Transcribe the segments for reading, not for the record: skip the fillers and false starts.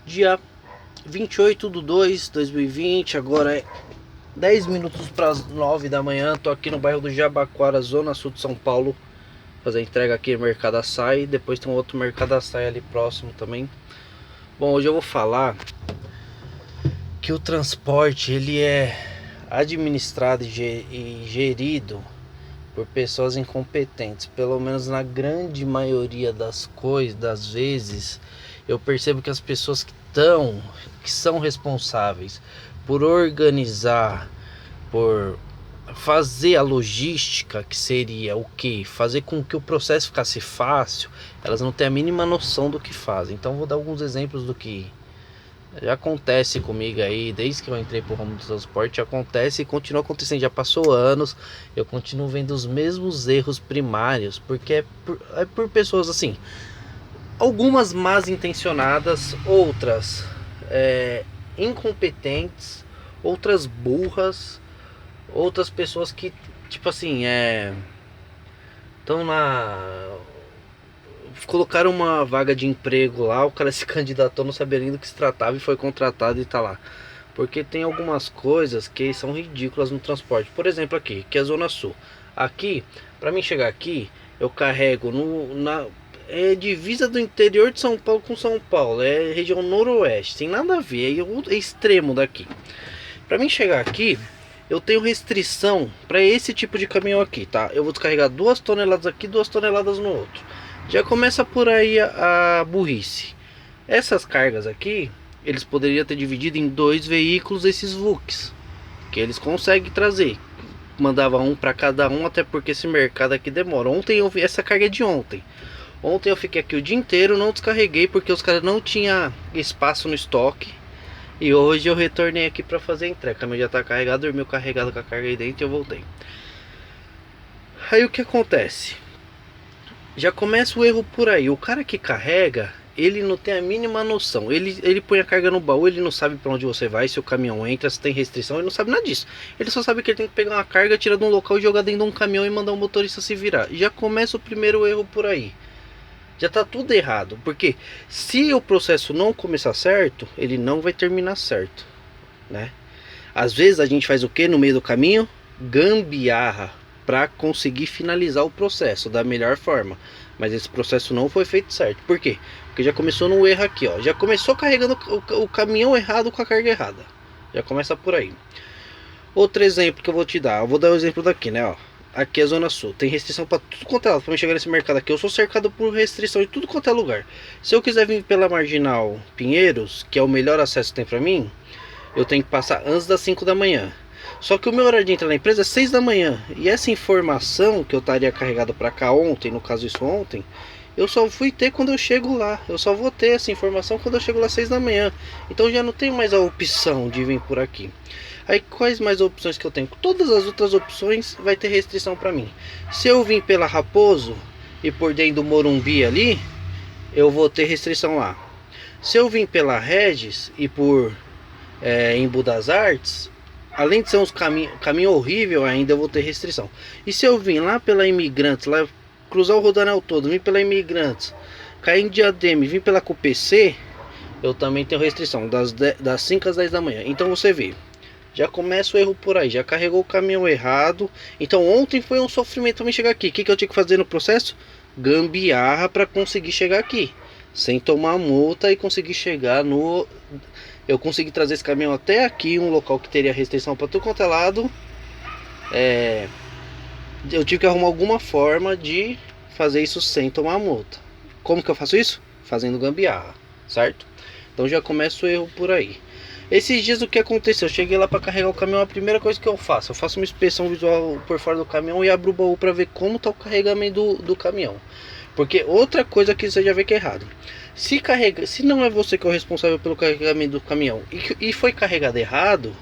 Dia 28/2/2020, agora é 10 minutos para as 9 da manhã. Tô aqui no bairro do Jabaquara, zona sul de São Paulo, fazer entrega aqui no Mercado Açaí. Depois tem um outro Mercado Açaí ali próximo também. Bom, hoje eu vou falar que o transporte ele é administrado e gerido por pessoas incompetentes. Pelo menos na grande maioria das coisas, das vezes, eu percebo que as pessoas que são responsáveis por organizar, por fazer a logística, que seria o que? Fazer com que o processo ficasse fácil, elas não têm a mínima noção do que fazem. Então vou dar alguns exemplos do que já acontece comigo aí, desde que eu entrei pro ramo do transporte, acontece e continua acontecendo. Já passou anos, eu continuo vendo os mesmos erros primários, porque é por pessoas assim, algumas mal intencionadas, outras incompetentes, outras burras, outras pessoas que, tipo assim, estão colocaram uma vaga de emprego lá, o cara se candidatou, não sabia nem do que se tratava e foi contratado e tá lá. Porque tem algumas coisas que são ridículas no transporte. Por exemplo, aqui, que é a Zona Sul. Aqui, para mim chegar aqui, eu carrego é divisa do interior de São Paulo com São Paulo, é região noroeste, tem nada a ver, é extremo daqui. Para mim chegar aqui, eu tenho restrição para esse tipo de caminhão aqui, tá? Eu vou descarregar 2 toneladas aqui, 2 toneladas no outro. Já começa por aí a burrice. Essas cargas aqui, eles poderiam ter dividido em 2 veículos esses VUCs, que eles conseguem trazer. Mandava um para cada um, até porque esse mercado aqui demora. Ontem eu vi, essa carga é de ontem. Ontem eu fiquei aqui o dia inteiro, não descarreguei porque os caras não tinham espaço no estoque. E hoje eu retornei aqui para fazer a entrega. O caminhão já tá carregado, dormiu carregado com a carga aí dentro e eu voltei. Aí o que acontece? Já começa o erro por aí. O cara que carrega, ele não tem a mínima noção. Ele põe a carga no baú, ele não sabe para onde você vai, se o caminhão entra, se tem restrição, ele não sabe nada disso. Ele só sabe que ele tem que pegar uma carga, tirar de um local e jogar dentro de um caminhão e mandar o motorista se virar. Já começa o primeiro erro por aí. Já tá tudo errado, porque se o processo não começar certo, ele não vai terminar certo, né? Às vezes a gente faz o que no meio do caminho? Gambiarra para conseguir finalizar o processo da melhor forma. Mas esse processo não foi feito certo. Por quê? Porque já começou no erro aqui, ó. Já começou carregando o caminhão errado com a carga errada. Já começa por aí. Outro exemplo que eu vou te dar. Eu vou dar o exemplo daqui, né, ó. Aqui é a Zona Sul. Tem restrição para tudo quanto é lado. Para chegar nesse mercado aqui, eu sou cercado por restrição de tudo quanto é lugar. Se eu quiser vir pela Marginal Pinheiros, que é o melhor acesso que tem para mim, eu tenho que passar antes das 5 da manhã. Só que o meu horário de entrar na empresa é 6 da manhã. E essa informação que eu estaria carregado para cá ontem, no caso isso ontem, eu só fui ter quando eu chego lá. Eu só vou ter essa informação quando eu chego lá 6 da manhã. Então já não tenho mais a opção de vir por aqui. Aí quais mais opções que eu tenho? Todas as outras opções vai ter restrição para mim. Se eu vim pela Raposo e por dentro do Morumbi ali, eu vou ter restrição lá. Se eu vim pela Regis e por Embu das Artes, além de ser uns caminho horrível, ainda eu vou ter restrição. E se eu vim lá pela Imigrantes, lá cruzar o Rodanel todo, vim pela Imigrantes, cair em Diadema e vim pela CUPC, eu também tenho restrição das 5 às 10 da manhã. Então você vê, já começa o erro por aí, já carregou o caminhão errado. Então ontem foi um sofrimento para mim chegar aqui. O que eu tinha que fazer no processo? Gambiarra para conseguir chegar aqui, sem tomar multa, e conseguir chegar no... Eu consegui trazer esse caminhão até aqui, um local que teria restrição para tudo quanto é lado. Eu tive que arrumar alguma forma de fazer isso sem tomar multa. Como que eu faço isso? Fazendo gambiarra, certo? Então já começa o erro por aí. Esses dias o que aconteceu? Eu cheguei lá para carregar o caminhão, a primeira coisa que eu faço uma inspeção visual por fora do caminhão e abro o baú para ver como está o carregamento do caminhão. Porque outra coisa que você já vê que é errado. Se não é você que é o responsável pelo carregamento do caminhão e foi carregado errado,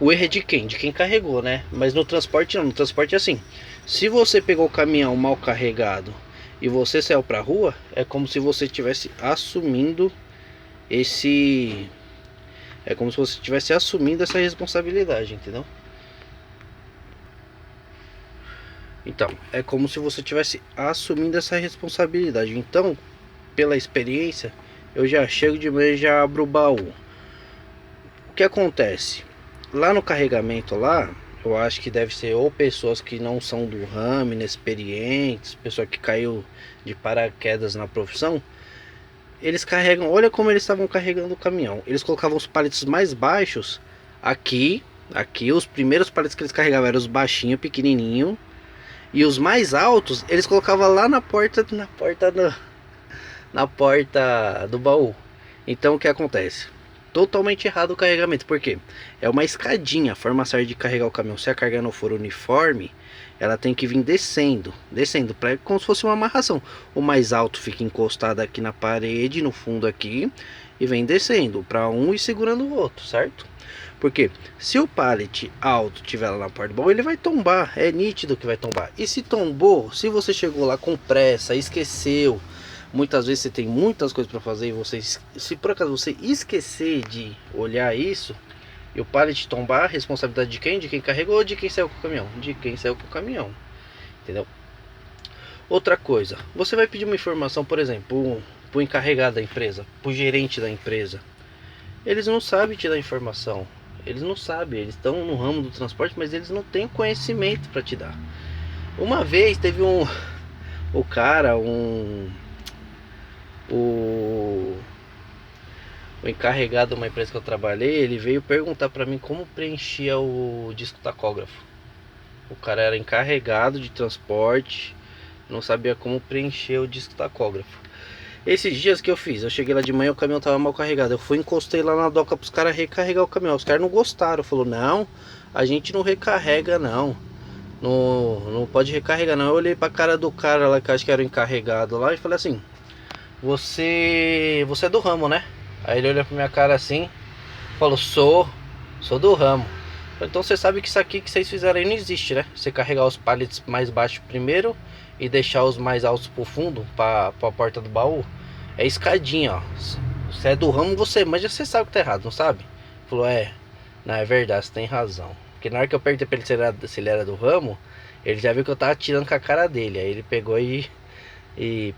o erro é de quem? De quem carregou, né? Mas no transporte não, no transporte é assim. Se você pegou o caminhão mal carregado e você saiu pra rua, é como se você estivesse assumindo esse... É como se você estivesse assumindo essa responsabilidade, entendeu? Então, é como se você estivesse assumindo essa responsabilidade. Então, pela experiência, eu já chego de manhã e já abro o baú. O que acontece? Lá no carregamento lá, eu acho que deve ser ou pessoas que não são do ramo, inexperientes, pessoa que caiu de paraquedas na profissão. Eles carregam, olha como eles estavam carregando o caminhão. Eles colocavam os paletes mais baixos aqui, os primeiros paletes que eles carregavam eram os baixinhos, pequenininho, e os mais altos eles colocavam lá na porta do baú. Então o que acontece? Totalmente errado o carregamento, porque é uma escadinha. A forma certa de carregar o caminhão, se a carga não for uniforme, ela tem que vir descendo, como se fosse uma amarração. O mais alto fica encostado aqui na parede, no fundo aqui, e vem descendo para um e segurando o outro, certo? Porque se o pallet alto tiver lá na porta do baú, ele vai tombar, é nítido que vai tombar. E se tombou, se você chegou lá com pressa, esqueceu, muitas vezes você tem muitas coisas para fazer e você, se por acaso você esquecer de olhar isso e o pallet tombar, a responsabilidade de quem? De quem carregou ou de quem saiu com o caminhão? De quem saiu com o caminhão, entendeu? Outra coisa, você vai pedir uma informação, por exemplo, para o encarregado da empresa, para o gerente da empresa. Eles não sabem te dar informação. Eles não sabem, eles estão no ramo do transporte, mas eles não têm conhecimento para te dar. Uma vez teve o encarregado de uma empresa que eu trabalhei, ele veio perguntar para mim como preenchia o disco tacógrafo. O cara era encarregado de transporte, não sabia como preencher o disco tacógrafo. Esses dias que eu fiz, eu cheguei lá de manhã, o caminhão tava mal carregado. Eu fui, encostei lá na doca pros caras recarregar o caminhão. Os caras não gostaram, falou: não, a gente não recarrega não. Não pode recarregar não. Eu olhei pra cara do cara lá, que acho que era o encarregado lá, e falei assim: Você é do ramo, né? Aí ele olhou pra minha cara assim, falou: sou do ramo. Falei: então você sabe que isso aqui que vocês fizeram aí não existe, né? Você carregar os pallets mais baixos primeiro e deixar os mais altos pro fundo, pra porta do baú. É escadinha, ó. Você é do ramo, mas você sabe que tá errado, não sabe? Falou: não, é verdade, você tem razão. Porque na hora que eu perguntei pra ele se ele era do ramo, ele já viu que eu tava tirando com a cara dele. Aí ele pegou e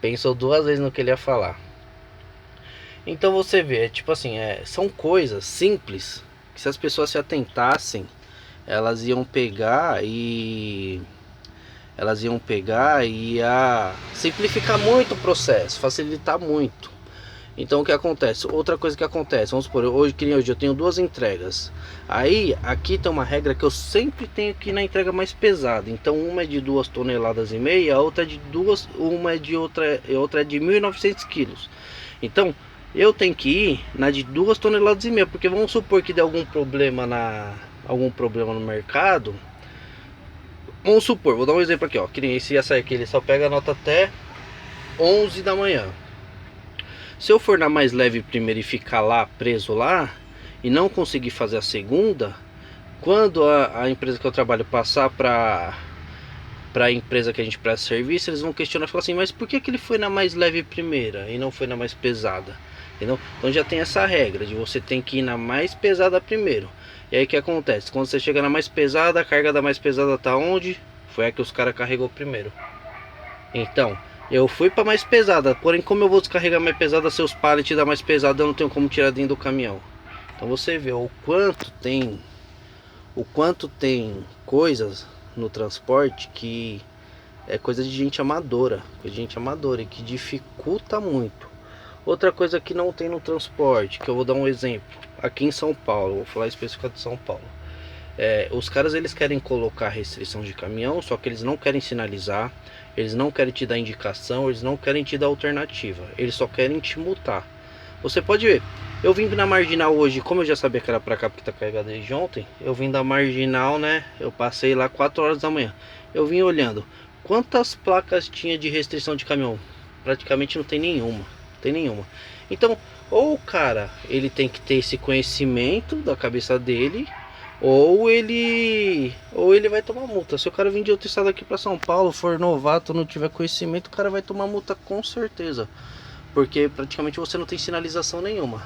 pensou duas vezes no que ele ia falar. Então você vê, tipo assim, são coisas simples que se as pessoas se atentassem, elas iam pegar e ia simplificar muito o processo, facilitar muito. Então o que acontece? Outra coisa que acontece, vamos supor, hoje eu tenho duas entregas. Aí aqui tem uma regra que eu sempre tenho que ir na entrega mais pesada. Então uma é de 2,5 toneladas, a outra é de outra é de 1.900 quilos. Então eu tenho que ir na de 2,5 toneladas, porque vamos supor que dê algum problema no mercado. Vamos supor, vou dar um exemplo aqui, ó, que nem esse açaí aqui, ele só pega a nota até 11 da manhã. Se eu for na mais leve primeiro e ficar lá preso lá e não conseguir fazer a segunda, quando a empresa que eu trabalho passar para a empresa que a gente presta serviço, eles vão questionar e falar assim: mas por que ele foi na mais leve primeira e não foi na mais pesada? Entendeu? Então já tem essa regra de você tem que ir na mais pesada primeiro. E aí o que acontece? Quando você chega na mais pesada, a carga da mais pesada tá onde? Foi a que os caras carregou primeiro. Então eu fui para mais pesada, porém como eu vou descarregar mais pesada, seus pallets da mais pesada eu não tenho como tirar dentro do caminhão. Então você vê o quanto tem coisas no transporte que é coisa de gente amadora, e que dificulta muito. Outra coisa que não tem no transporte, que eu vou dar um exemplo, aqui em São Paulo, vou falar especificamente de São Paulo. Os caras eles querem colocar restrição de caminhão, só que eles não querem sinalizar, eles não querem te dar indicação, eles não querem te dar alternativa, eles só querem te multar. Você pode ver, eu vim na marginal hoje, como eu já sabia que era pra cá porque tá carregado desde ontem, eu vim da marginal, né? Eu passei lá 4 horas da manhã. Eu vim olhando quantas placas tinha de restrição de caminhão. Praticamente não tem nenhuma. Então, ou o cara ele tem que ter esse conhecimento da cabeça dele, ou ele vai tomar multa. Se o cara vir de outro estado aqui para São Paulo, for novato, não tiver conhecimento, o cara vai tomar multa com certeza, porque praticamente você não tem sinalização nenhuma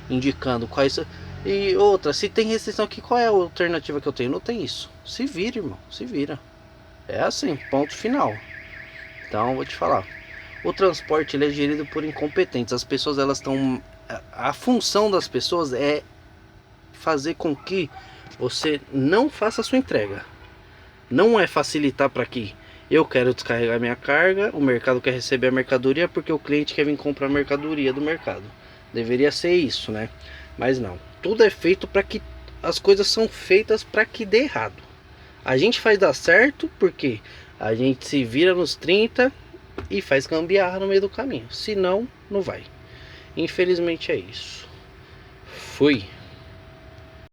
indicando quais. E outra, se tem restrição aqui, qual é a alternativa que eu tenho? Não tem isso. Se vira, irmão, se vira. É assim, ponto final. Então vou te falar, o transporte ele é gerido por incompetentes. As pessoas elas estão, a função das pessoas é fazer com que você não faça a sua entrega. Não é facilitar para que eu quero descarregar minha carga, o mercado quer receber a mercadoria porque o cliente quer vir comprar a mercadoria do mercado. Deveria ser isso, né? Mas não. Tudo é feito para que as coisas são feitas para que dê errado. A gente faz dar certo porque a gente se vira nos 30 e faz gambiarra no meio do caminho. Senão, não vai. Infelizmente é isso. Fui.